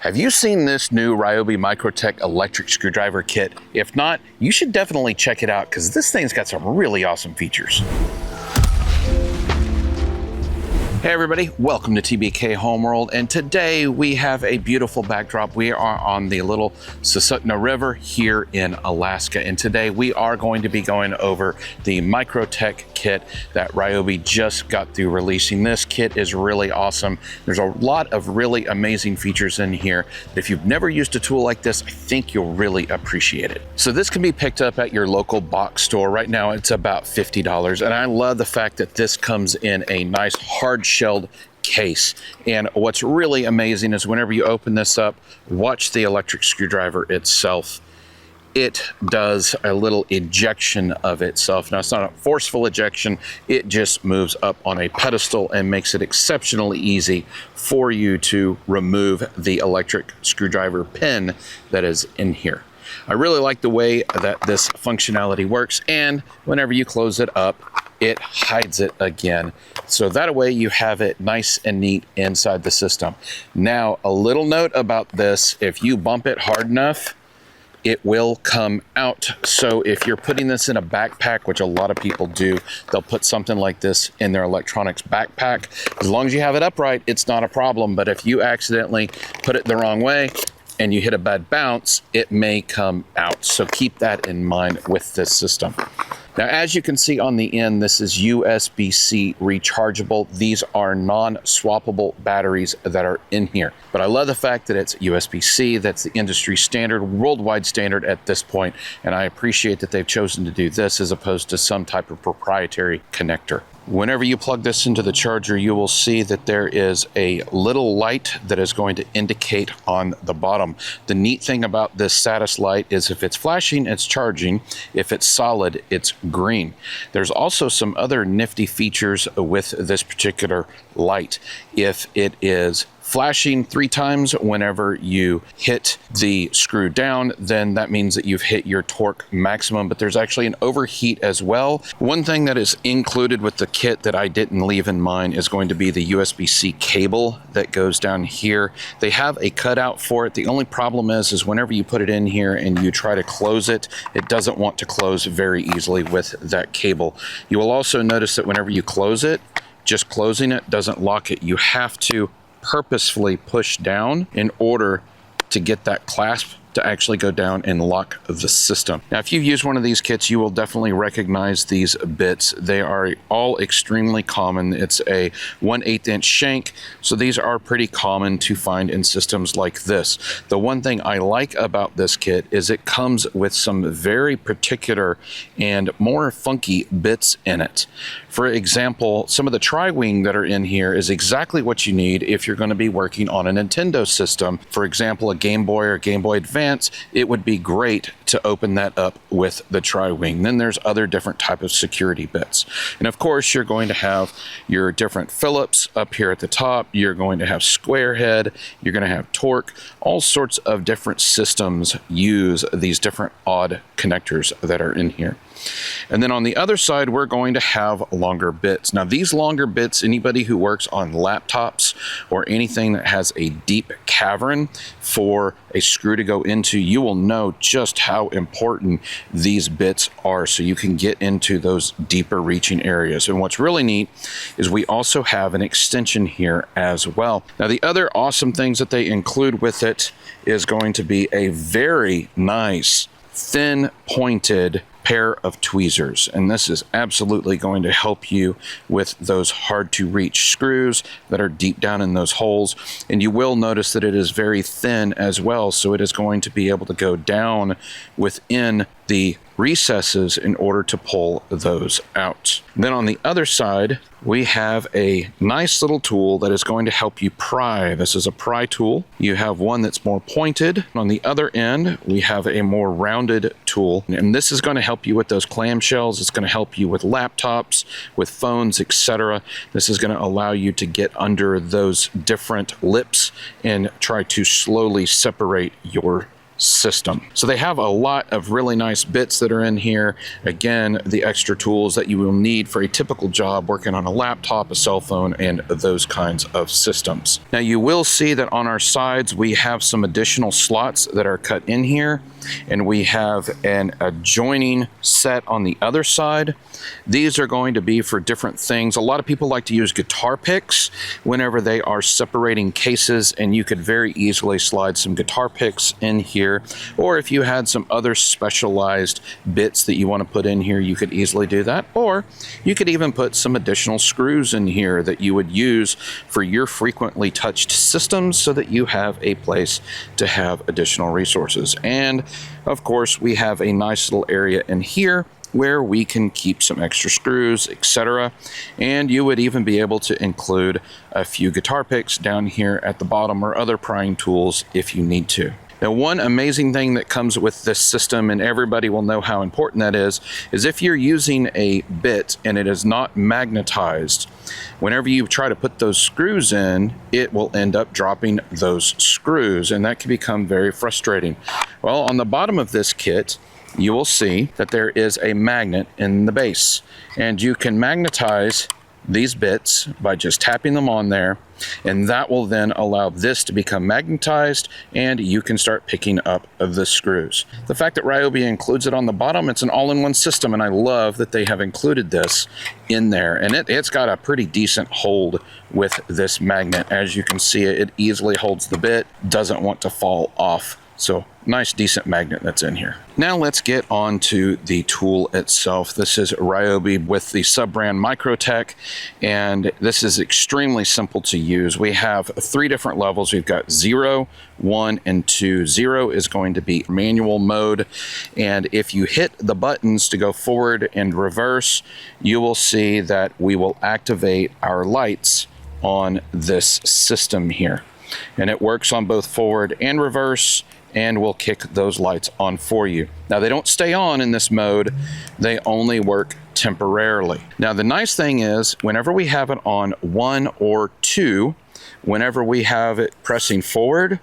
Have you seen this new Ryobi Microtech electric screwdriver kit? If not, you should definitely check it out because this thing's got some really awesome features. Hey everybody, welcome to TBK Homeworld, and today we have a beautiful backdrop. We are on the little Susitna River here in Alaska, and today we are going to be going over the Microtech kit that Ryobi just got through releasing. This kit is really awesome. There's a lot of really amazing features in here. If you've never used a tool like this, I think you'll really appreciate it. So this can be picked up at your local box store. Right now it's about $50, and I love the fact that this comes in a nice hard shelled case. And what's really amazing is whenever you open this up, watch the electric screwdriver itself. It does a little ejection of itself. Now, it's not a forceful ejection. It just moves up on a pedestal and makes it exceptionally easy for you to remove the electric screwdriver pin that is in here. I really like the way that this functionality works, and whenever you close it up, it hides it again. So that way you have it nice and neat inside the system. Now, a little note about this: if you bump it hard enough, it will come out. So if you're putting this in a backpack, which a lot of people do, they'll put something like this in their electronics backpack. As long as you have it upright, it's not a problem. But if you accidentally put it the wrong way and you hit a bad bounce, it may come out. So keep that in mind with this system. Now, as you can see on the end, this is USB-C rechargeable. These are non-swappable batteries that are in here. But I love the fact that it's USB-C. That's the industry standard, worldwide standard at this point. And I appreciate that they've chosen to do this as opposed to some type of proprietary connector. Whenever you plug this into the charger, you will see that there is a little light that is going to indicate on the bottom. The neat thing about this status light is if it's flashing, it's charging. If it's solid, it's green. There's also some other nifty features with this particular light. If it is flashing 3 times whenever you hit the screw down, then that means that you've hit your torque maximum, but there's actually an overheat as well. One thing that is included with the kit that I didn't leave in mind is going to be the USB-C cable that goes down here. They have a cutout for it. The only problem is whenever you put it in here and you try to close it, it doesn't want to close very easily with that cable. You will also notice that whenever you close it, just closing it doesn't lock it. You have to purposefully push down in order to get that clasp to actually go down and lock the system. Now, if you've used one of these kits, you will definitely recognize these bits. They are all extremely common. It's a 1/8 inch shank, so these are pretty common to find in systems like this. The one thing I like about this kit is it comes with some very particular and more funky bits in it. For example, some of the tri-wing that are in here is exactly what you need if you're going to be working on a Nintendo system. For example, a Game Boy or Game Boy Advance, it would be great to open that up with the tri-wing. Then there's other different type of security bits. And of course, you're going to have your different Phillips up here at the top. You're going to have square head. You're going to have torque. All sorts of different systems use these different odd connectors that are in here. And then on the other side, we're going to have longer bits. Now, these longer bits, anybody who works on laptops or anything that has a deep cavern for a screw to go into, you will know just how important these bits are, so you can get into those deeper reaching areas. And what's really neat is we also have an extension here as well. Now, the other awesome things that they include with it is going to be a very nice thin pointed pair of tweezers, and this is absolutely going to help you with those hard to reach screws that are deep down in those holes. And you will notice that it is very thin as well, so it is going to be able to go down within the recesses in order to pull those out. Then on the other side, we have a nice little tool that is going to help you pry. This is a pry tool. You have one that's more pointed. On the other end, we have a more rounded tool, and this is going to help you with those clamshells. It's going to help you with laptops, with phones, etc. This is going to allow you to get under those different lips and try to slowly separate your system. So they have a lot of really nice bits that are in here. Again, the extra tools that you will need for a typical job working on a laptop, a cell phone, and those kinds of systems. Now you will see that on our sides we have some additional slots that are cut in here, and we have an adjoining set on the other side. These are going to be for different things. A lot of people like to use guitar picks whenever they are separating cases, and you could very easily slide some guitar picks in here. Or if you had some other specialized bits that you want to put in here, you could easily do that. Or you could even put some additional screws in here that you would use for your frequently touched systems so that you have a place to have additional resources. And of course, we have a nice little area in here where we can keep some extra screws, etc. And you would even be able to include a few guitar picks down here at the bottom or other prying tools if you need to. Now, one amazing thing that comes with this system, and everybody will know how important that is if you're using a bit and it is not magnetized, whenever you try to put those screws in, it will end up dropping those screws, and that can become very frustrating. Well, on the bottom of this kit, you will see that there is a magnet in the base, and you can magnetize these bits by just tapping them on there, and that will then allow this to become magnetized, and you can start picking up the screws. The fact that Ryobi includes it on the bottom, it's an all-in-one system, and I love that they have included this in there, and it's got a pretty decent hold with this magnet. As you can see, it easily holds the bit, doesn't want to fall off. So nice, decent magnet that's in here. Now let's get on to the tool itself. This is Ryobi with the sub-brand Microtech, and this is extremely simple to use. We have 3 different levels. We've got 0, 1, and 2. 0 is going to be manual mode, and if you hit the buttons to go forward and reverse, you will see that we will activate our lights on this system here. And it works on both forward and reverse, and will kick those lights on for you. Now, they don't stay on in this mode, they only work temporarily. Now, the nice thing is, whenever we have it on 1 or 2, whenever we have it pressing forward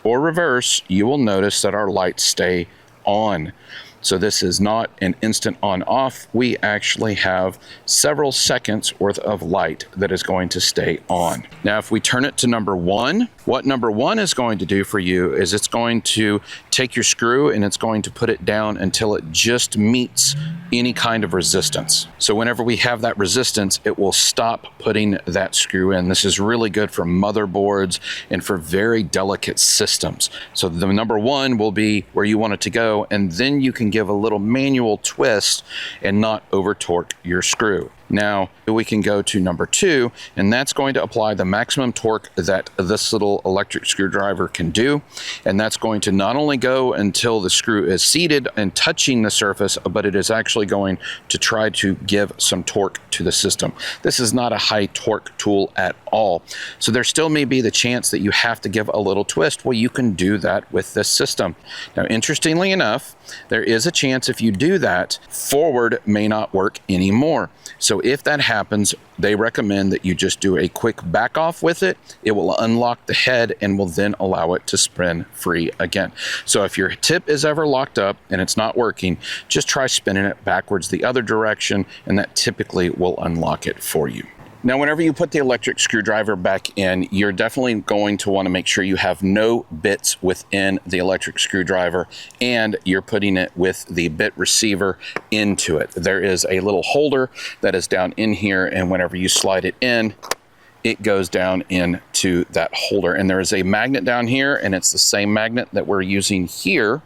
or reverse, you will notice that our lights stay on. So this is not an instant on off. We actually have several seconds worth of light that is going to stay on. Now, if we turn it to number 1, what number 1 is going to do for you is it's going to take your screw and it's going to put it down until it just meets any kind of resistance. So whenever we have that resistance, it will stop putting that screw in. This is really good for motherboards and for very delicate systems. So the number 1 will be where you want it to go, and then you can give a little manual twist and not over torque your screw. Now we can go to number 2, and that's going to apply the maximum torque that this little electric screwdriver can do. And that's going to not only go until the screw is seated and touching the surface, but it is actually going to try to give some torque to the system. This is not a high torque tool at all. So there still may be the chance that you have to give a little twist. Well, you can do that with this system. Now, interestingly enough, there is a chance if you do that, forward may not work anymore. So if that happens, they recommend that you just do a quick back off with it. It will unlock the head and will then allow it to spin free again. So if your tip is ever locked up and it's not working, just try spinning it backwards the other direction, and that typically will unlock it for you. Now, whenever you put the electric screwdriver back in, you're definitely going to want to make sure you have no bits within the electric screwdriver, and you're putting it with the bit receiver into it. There is a little holder that is down in here, and whenever you slide it in, it goes down into that holder. And there is a magnet down here, and it's the same magnet that we're using here.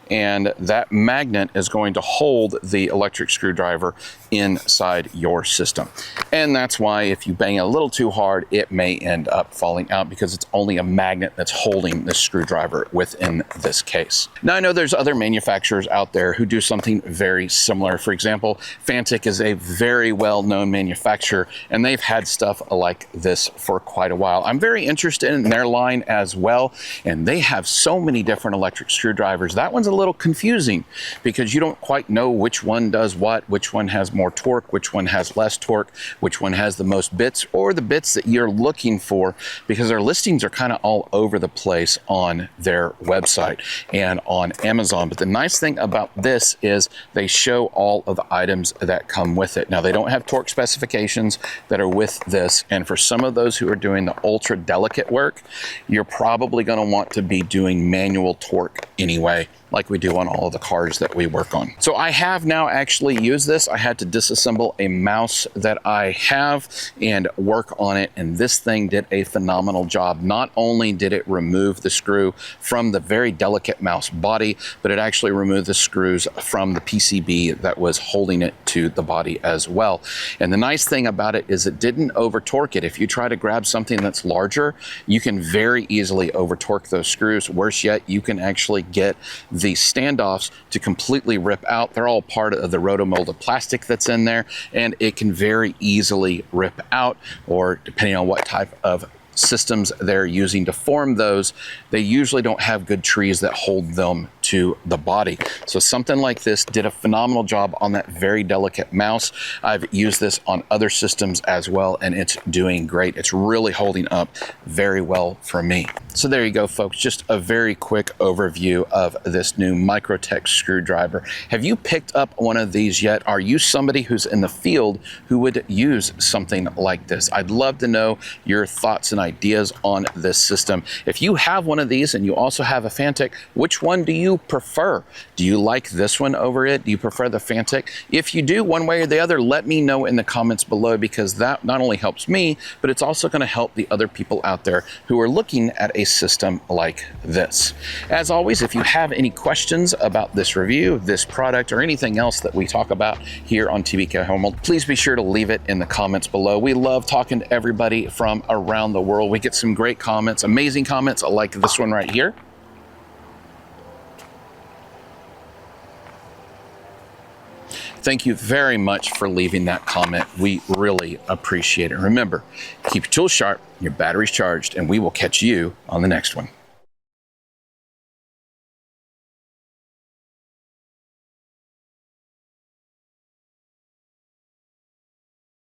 And that magnet is going to hold the electric screwdriver inside your system. And that's why if you bang a little too hard, it may end up falling out, because it's only a magnet that's holding the screwdriver within this case. Now, I know there's other manufacturers out there who do something very similar. For example, Fantic is a very well-known manufacturer, and they've had stuff like this for quite a while. I'm very interested in their line as well, and they have so many different electric screwdrivers. That one's a little confusing because you don't quite know which one does what, which one has more more torque, which one has less torque, which one has the most bits, or the bits that you're looking for, because their listings are kind of all over the place on their website and on Amazon. But the nice thing about this is they show all of the items that come with it. Now, they don't have torque specifications that are with this, and for some of those who are doing the ultra delicate work, you're probably going to want to be doing manual torque anyway, like we do on all of the cars that we work on. So I have now actually used this. I had to disassemble a mouse that I have and work on it, and this thing did a phenomenal job. Not only did it remove the screw from the very delicate mouse body, but it actually removed the screws from the PCB that was holding it to the body as well. And the nice thing about it is it didn't over torque it. If you try to grab something that's larger, you can very easily over torque those screws. Worse yet, you can actually get the standoffs to completely rip out. They're all part of the rotomolded plastic that's in there, and it can very easily rip out, or depending on what type of systems they're using to form those, they usually don't have good trees that hold them to the body. So something like this did a phenomenal job on that very delicate mouse. I've used this on other systems as well, and it's doing great. It's really holding up very well for me. So there you go, folks. Just a very quick overview of this new Microtech screwdriver. Have you picked up one of these yet? Are you somebody who's in the field who would use something like this? I'd love to know your thoughts and ideas on this system. If you have one of these and you also have a Fantic, which one do you prefer? Do you like this one over it? Do you prefer the Fantic? If you do, one way or the other, let me know in the comments below, because that not only helps me, but it's also going to help the other people out there who are looking at a system like this. As always, if you have any questions about this review, this product, or anything else that we talk about here on TBK Homeworld, please be sure to leave it in the comments below. We love talking to everybody from around the world. We get some great comments, amazing comments like this one right here. Thank you very much for leaving that comment. We really appreciate it. Remember, keep your tools sharp, your batteries charged, and we will catch you on the next one.